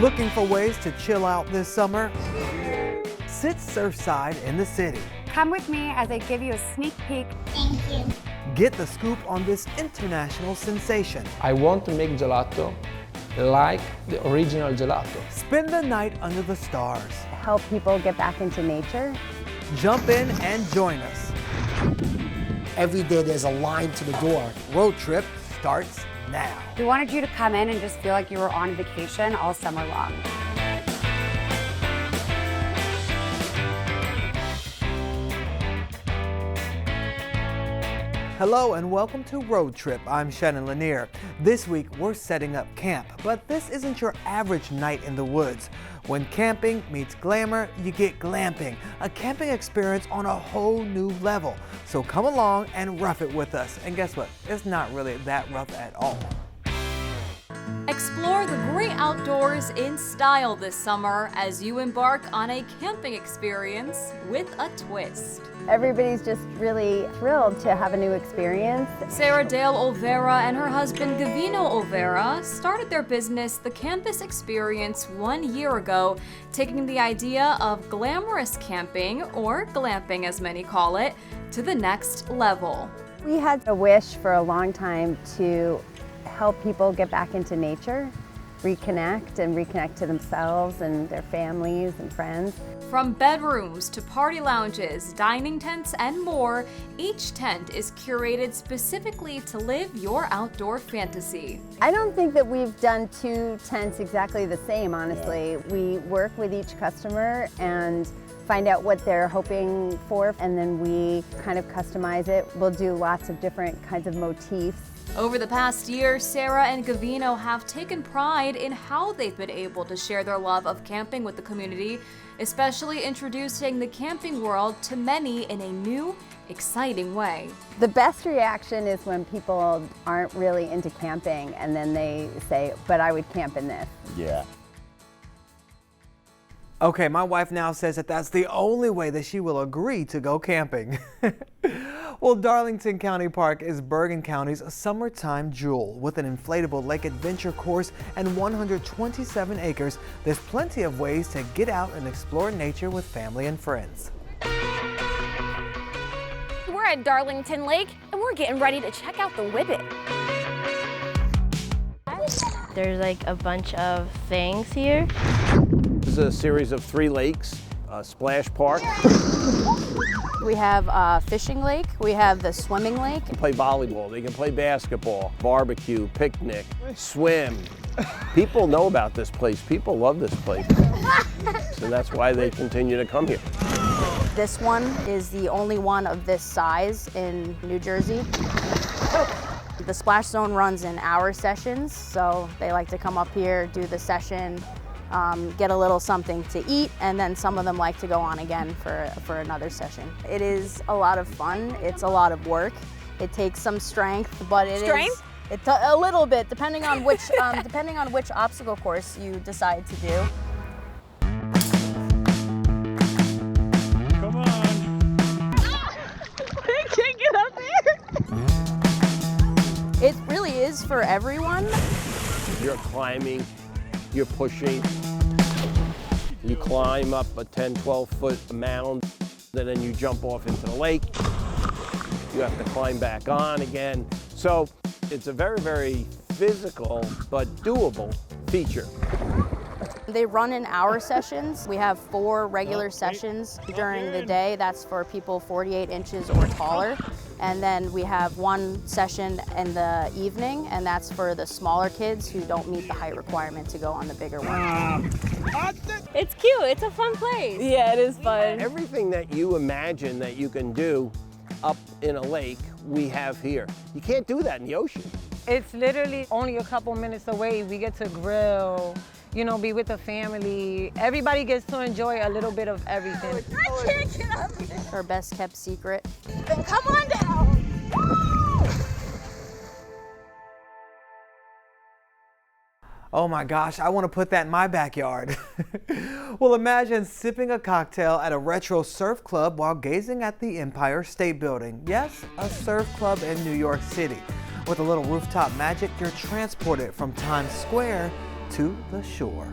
Looking for ways to chill out this summer? Sit surfside in the city. Come with me as I give you a sneak peek. Thank you. Get the scoop on this international sensation. I want to make gelato like the original gelato. Spend the night under the stars. Help people get back into nature. Jump in and join us. Every day there's a line to the door. Road trip starts now. We wanted you to come in and just feel like you were on vacation all summer long. Hello and welcome to Road Trip. I'm Shannon Lanier. This week we're setting up camp, but this isn't your average night in the woods. When camping meets glamour, you get glamping, a camping experience on a whole new level. So come along and rough it with us. And guess what? It's not really that rough at all. Explore the great outdoors in style this summer as you embark on a camping experience with a twist. Everybody's just really thrilled to have a new experience. Sarah Dale Olvera and her husband Gavino Olvera started their business, The Campus Experience, 1 year ago, taking the idea of glamorous camping, or glamping as many call it, to the next level. We had a wish for a long time to help people get back into nature, reconnect to themselves and their families and friends. From bedrooms to party lounges, dining tents, and more, each tent is curated specifically to live your outdoor fantasy. I don't think that we've done two tents exactly the same, honestly. We work with each customer and find out what they're hoping for, and then we kind of customize it. We'll do lots of different kinds of motifs. Over the past year, Sarah and Gavino have taken pride in how they've been able to share their love of camping with the community, especially introducing the camping world to many in a new, exciting way. The best reaction is when people aren't really into camping and then they say, but I would camp in this. Yeah. Okay, my wife now says that that's the only way that she will agree to go camping. Well, Darlington County Park is Bergen County's summertime jewel. With an inflatable lake adventure course and 127 acres, there's plenty of ways to get out and explore nature with family and friends. We're at Darlington Lake and we're getting ready to check out the Whippet. There's like a bunch of things here. This is a series of 3 lakes, a splash park. We have a fishing lake, we have the swimming lake. They can play volleyball, they can play basketball, barbecue, picnic, swim. People know about this place, people love this place. So that's why they continue to come here. This one is the only one of this size in New Jersey. The splash zone runs in hour sessions, so they like to come up here, do the session, get a little something to eat, and then some of them like to go on again for another session. It is a lot of fun. It's a lot of work. It takes some strength, but it's a little bit depending on which obstacle course you decide to do. Come on! I can't get up there. It really is for everyone. You're climbing, you're pushing, you climb up a 10, 12-foot mound, and then you jump off into the lake. You have to climb back on again. So it's a very, very physical but doable feature. They run in hour sessions. We have 4 regular sessions during the day. That's for people 48 inches or taller. And then we have 1 session in the evening, and that's for the smaller kids who don't meet the height requirement to go on the bigger one. It's cute, it's a fun place. Yeah, it is fun. Everything that you imagine that you can do up in a lake, we have here. You can't do that in the ocean. It's literally only a couple minutes away. We get to grill, you know, be with the family. Everybody gets to enjoy a little bit of everything. I can't get up here. Our best kept secret. Then come on down. Oh my gosh, I want to put that in my backyard. Well, imagine sipping a cocktail at a retro surf club while gazing at the Empire State Building. Yes, a surf club in New York City. With a little rooftop magic, you're transported from Times Square to the shore.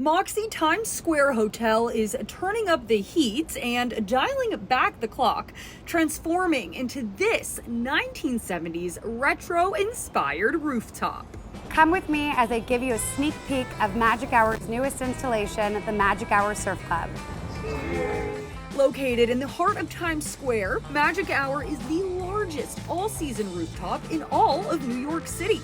Moxie Times Square Hotel is turning up the heat and dialing back the clock, transforming into this 1970s retro-inspired rooftop. Come with me as I give you a sneak peek of Magic Hour's newest installation, the Magic Hour Surf Club. Located in the heart of Times Square, Magic Hour is the largest all-season rooftop in all of New York City,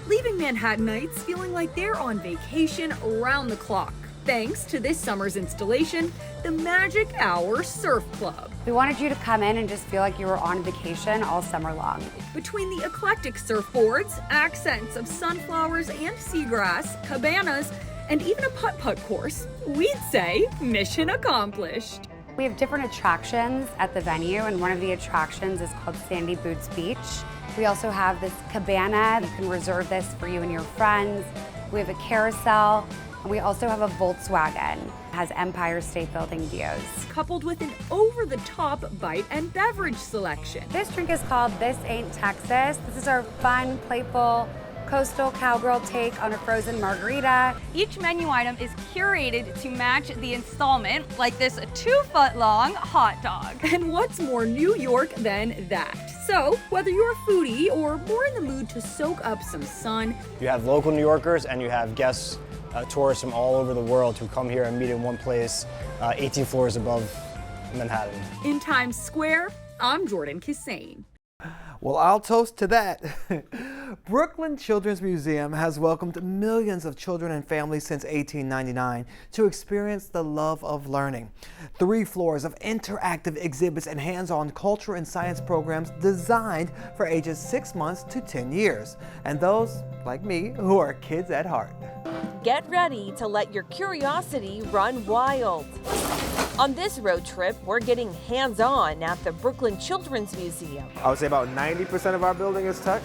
leaving Manhattanites feeling like they're on vacation around the clock, thanks to this summer's installation, the Magic Hour Surf Club. We wanted you to come in and just feel like you were on vacation all summer long. Between the eclectic surfboards, accents of sunflowers and seagrass, cabanas, and even a putt-putt course, we'd say mission accomplished. We have different attractions at the venue, and one of the attractions is called Sandy Boots Beach. We also have this cabana. You can reserve this for you and your friends. We have a carousel, and we also have a Volkswagen. It has Empire State Building views. Coupled with an over-the-top bite and beverage selection. This drink is called This Ain't Texas. This is our fun, playful, coastal cowgirl take on a frozen margarita. Each menu item is curated to match the installment, like this 2-foot-long hot dog. And what's more New York than that? So, whether you're a foodie or more in the mood to soak up some sun, you have local New Yorkers and you have guests, tourists from all over the world who come here and meet in one place, 18 floors above Manhattan. In Times Square, I'm Jordan Kissane. Well, I'll toast to that. Brooklyn Children's Museum has welcomed millions of children and families since 1899 to experience the love of learning. 3 floors of interactive exhibits and hands-on culture and science programs designed for ages 6 months to 10 years. And those, like me, who are kids at heart. Get ready to let your curiosity run wild. On this road trip, we're getting hands-on at the Brooklyn Children's Museum. I would say about 90% of our building is touch,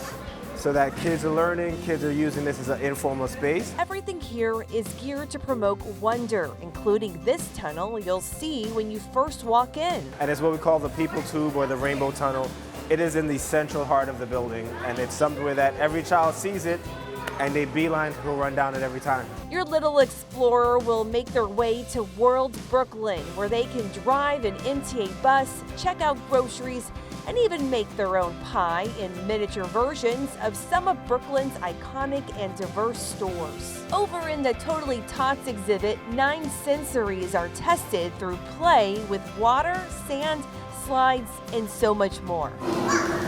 so that kids are learning, kids are using this as an informal space. Everything here is geared to promote wonder, including this tunnel you'll see when you first walk in. And it's what we call the people tube or the rainbow tunnel. It is in the central heart of the building, and it's somewhere that every child sees it and they beeline to go run down it every time. Your little explorer will make their way to World Brooklyn, where they can drive an MTA bus, check out groceries, and even make their own pie in miniature versions of some of Brooklyn's iconic and diverse stores. Over in the Totally Tots exhibit, 9 sensories are tested through play with water, sand, slides, and so much more.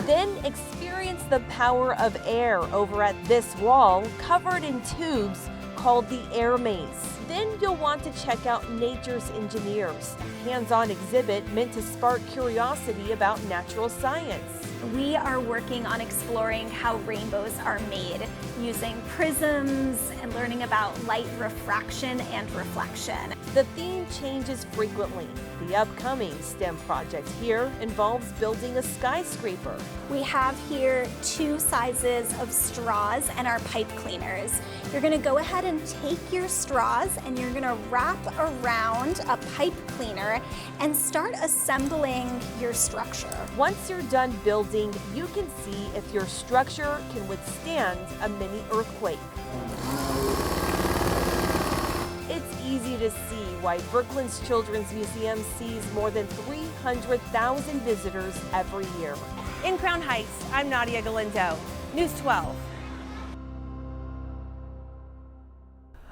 Then experience the power of air over at this wall covered in tubes called the Air Maze. Then you'll want to check out Nature's Engineers, a hands-on exhibit meant to spark curiosity about natural science. We are working on exploring how rainbows are made using prisms and learning about light refraction and reflection. The theme changes frequently. The upcoming STEM project here involves building a skyscraper. We have here 2 sizes of straws and our pipe cleaners. You're going to go ahead and take your straws and you're going to wrap around a pipe cleaner and start assembling your structure. Once you're done building, you can see if your structure can withstand a mini earthquake. It's easy to see why Brooklyn's Children's Museum sees more than 300,000 visitors every year. In Crown Heights, I'm Nadia Galindo, News 12.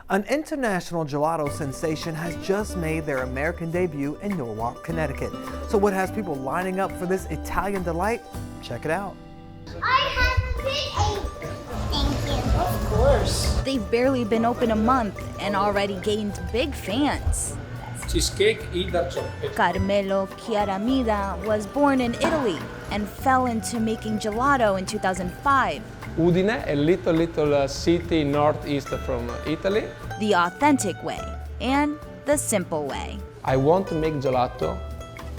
An international gelato sensation has just made their American debut in Norwalk, Connecticut. So what has people lining up for this Italian delight? Check it out. I have a big apron. Thank you. Of course. They've barely been open a month and already gained big fans. Cheesecake y dark chocolate. Carmelo Chiaramida was born in Italy and fell into making gelato in 2005. Udine, a little city northeast from Italy. The authentic way and the simple way. I want to make gelato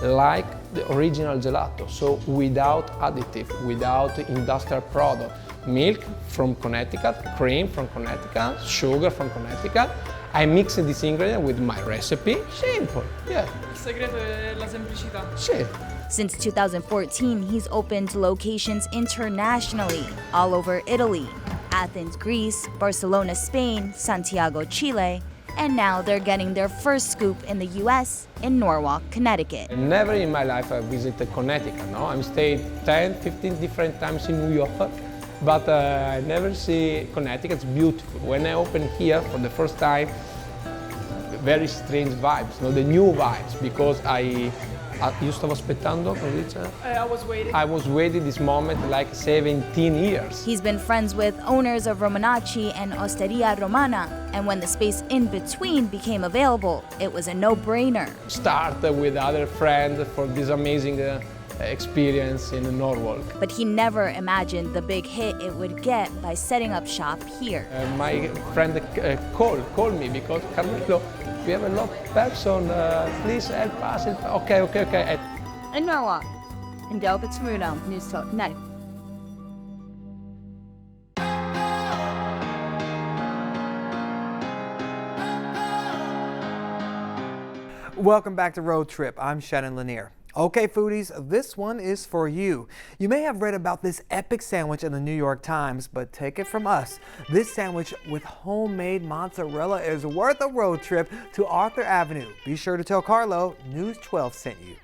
like the original gelato, so without additive, without industrial product. Milk from Connecticut, cream from Connecticut, sugar from Connecticut. I mix this ingredient with my recipe. Simple, yeah. Il segreto è la semplicità. Sì. Since 2014, he's opened locations internationally, all over Italy, Athens, Greece, Barcelona, Spain, Santiago, Chile, And now they're getting their first scoop in the US in Norwalk, Connecticut. Never in my life I visited Connecticut, no? I'm stayed 10, 15 different times in New York, but I never see Connecticut. It's beautiful. When I opened here for the first time, very strange vibes, no? The new vibes, because io stavo aspettando, come dice? I was waiting this moment like 17 years. He's been friends with owners of Romanacci and Osteria Romana, and when the space in between became available, it was a no-brainer. Start with other friends for this amazing experience in Norwalk. But he never imagined the big hit it would get by setting up shop here. My friend called me because, Carmelo, we have a lot of person, please help us. Okay. In Norwalk, in Della, News Talk Night. Welcome back to Road Trip. I'm Shannon Lanier. Okay, foodies, this one is for you. You may have read about this epic sandwich in the New York Times, but take it from us. This sandwich with homemade mozzarella is worth a road trip to Arthur Avenue. Be sure to tell Carlo News 12 sent you.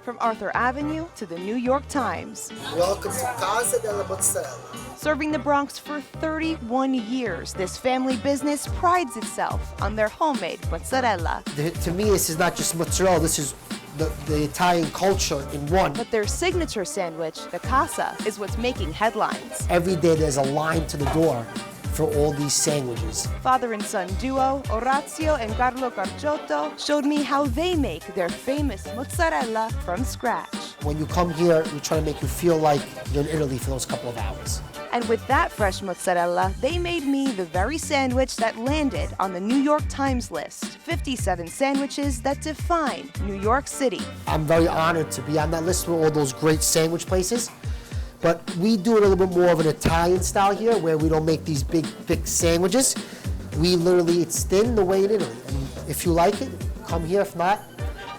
From Arthur Avenue to the New York Times. Welcome to Casa, Della, Mozzarella. Serving the Bronx for 31 years, this family business prides itself on their homemade mozzarella. To me, this is not just mozzarella, this is the Italian culture in one. But their signature sandwich, the Casa, is what's making headlines. Every day there's a line to the door for all these sandwiches. Father and son duo, Orazio and Carlo Carciotto, showed me how they make their famous mozzarella from scratch. When you come here, we try to make you feel like you're in Italy for those couple of hours. And with that fresh mozzarella, they made me the very sandwich that landed on the New York Times list. 57 sandwiches that define New York City. I'm very honored to be on that list with all those great sandwich places. But we do it a little bit more of an Italian style here, where we don't make these big, thick sandwiches. We literally, it's thin the way in Italy. And if you like it, come here. If not,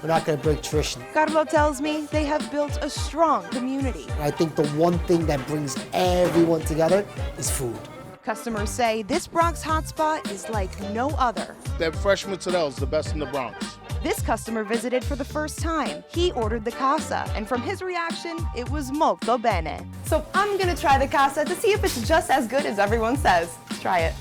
we're not going to break tradition. Carlo tells me they have built a strong community. I think the one thing that brings everyone together is food. Customers say this Bronx hotspot is like no other. That fresh mozzarella is the best in the Bronx. This customer visited for the first time. He ordered the Casa, and from his reaction, it was molto bene. So I'm gonna try the Casa to see if it's just as good as everyone says. Let's try it.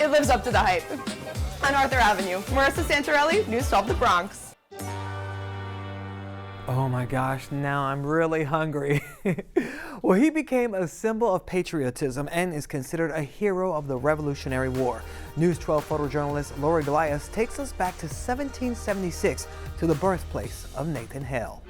It lives up to the hype. On Arthur Avenue, Marissa Santorelli, News 12 The Bronx. Oh my gosh, now I'm really hungry. Well, he became a symbol of patriotism and is considered a hero of the Revolutionary War. News 12 photojournalist Lori Goliath takes us back to 1776 to the birthplace of Nathan Hale.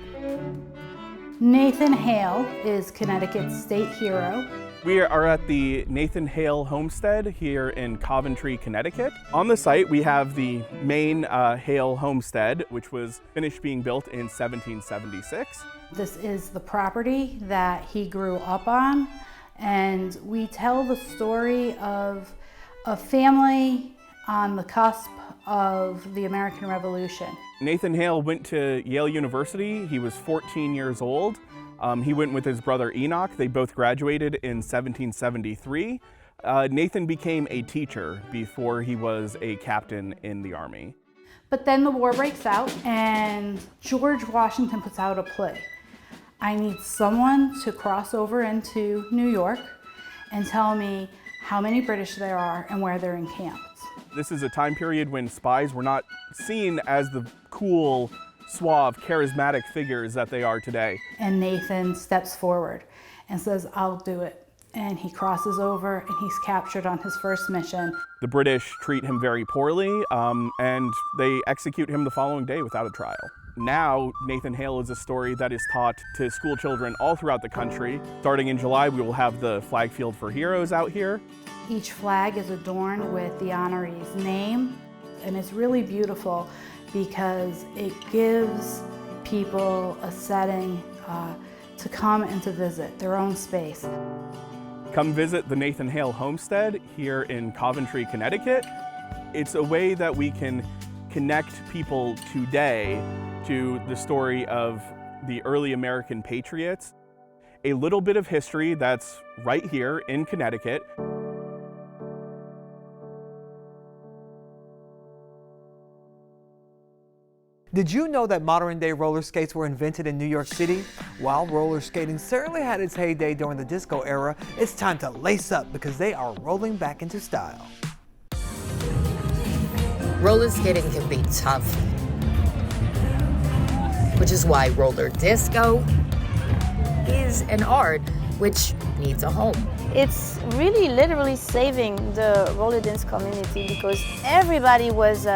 Nathan Hale is Connecticut's state hero. We are at the Nathan Hale Homestead here in Coventry, Connecticut. On the site, we have the main Hale Homestead, which was finished being built in 1776. This is the property that he grew up on, and we tell the story of a family on the cusp of the American Revolution. Nathan Hale went to Yale University. He was 14 years old. He went with his brother Enoch. They both graduated in 1773. Nathan became a teacher before he was a captain in the Army. But then the war breaks out, and George Washington puts out a play. I need someone to cross over into New York and tell me how many British there are and where they're encamped. This is a time period when spies were not seen as the cool, suave, charismatic figures that they are today. And Nathan steps forward and says, I'll do it. And he crosses over and he's captured on his first mission. The British treat him very poorly and they execute him the following day without a trial. Now, Nathan Hale is a story that is taught to school children all throughout the country. Starting in July, we will have the Flag Field for Heroes out here. Each flag is adorned with the honoree's name, and it's really beautiful because it gives people a setting to come and to visit their own space. Come visit the Nathan Hale Homestead here in Coventry, Connecticut. It's a way that we can connect people today to the story of the early American patriots. a little bit of history that's right here in Connecticut. Did you know that modern-day roller skates were invented in New York City? While roller skating certainly had its heyday during the disco era, it's time to lace up because they are rolling back into style. Roller skating can be tough, which is why roller disco is an art which needs a home. It's really literally saving the roller dance community because everybody was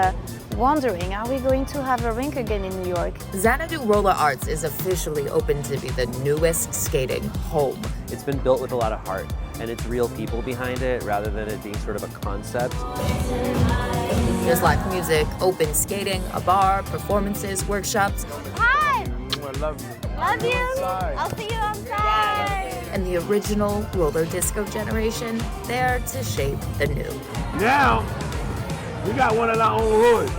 wondering, are we going to have a rink again in New York? Xanadu Roller Arts is officially open to be the newest skating home. It's been built with a lot of heart, and it's real people behind it rather than it being sort of a concept. There's live music, open skating, a bar, performances, workshops. Hi! I love you. Love you! I'll see you outside! And the original roller disco generation there to shape the new. Now, we got one of our own hoods.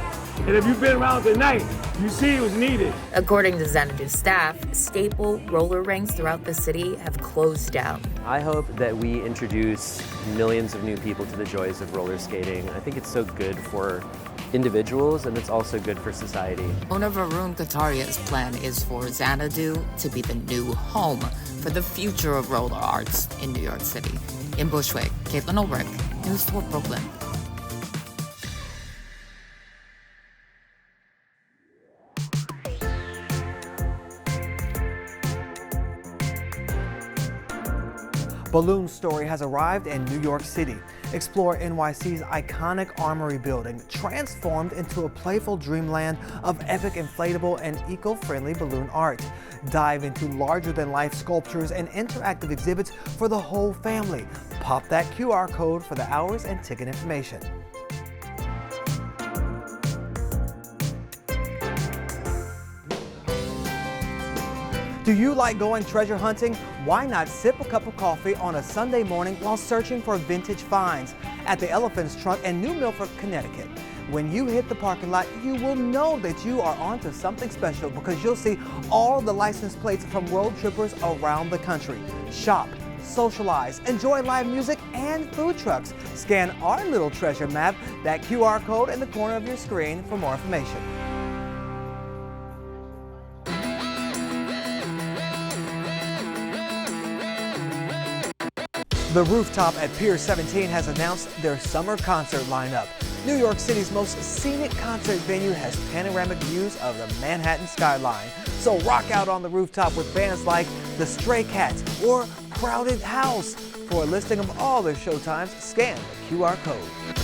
And if you've been around tonight, you see it was needed. According to Xanadu staff, staple roller rinks throughout the city have closed down. I hope that we introduce millions of new people to the joys of roller skating. I think it's so good for individuals, and it's also good for society. Owner Varun Kataria's plan is for Xanadu to be the new home for the future of roller arts in New York City. In Bushwick, Caitlin Ulrich, News 4 Brooklyn. Balloon Story has arrived in New York City. Explore NYC's iconic Armory building, transformed into a playful dreamland of epic inflatable and eco-friendly balloon art. Dive into larger-than-life sculptures and interactive exhibits for the whole family. Pop that QR code for the hours and ticket information. Do you like going treasure hunting? Why not sip a cup of coffee on a Sunday morning while searching for vintage finds at the Elephant's Trunk in New Milford, Connecticut? When you hit the parking lot, you will know that you are onto something special because you'll see all the license plates from road trippers around the country. Shop, socialize, enjoy live music and food trucks. Scan our little treasure map, that QR code in the corner of your screen for more information. The Rooftop at Pier 17 has announced their summer concert lineup. New York City's most scenic concert venue has panoramic views of the Manhattan skyline. So rock out on the rooftop with bands like the Stray Cats or Crowded House. For a listing of all their showtimes, scan the QR code.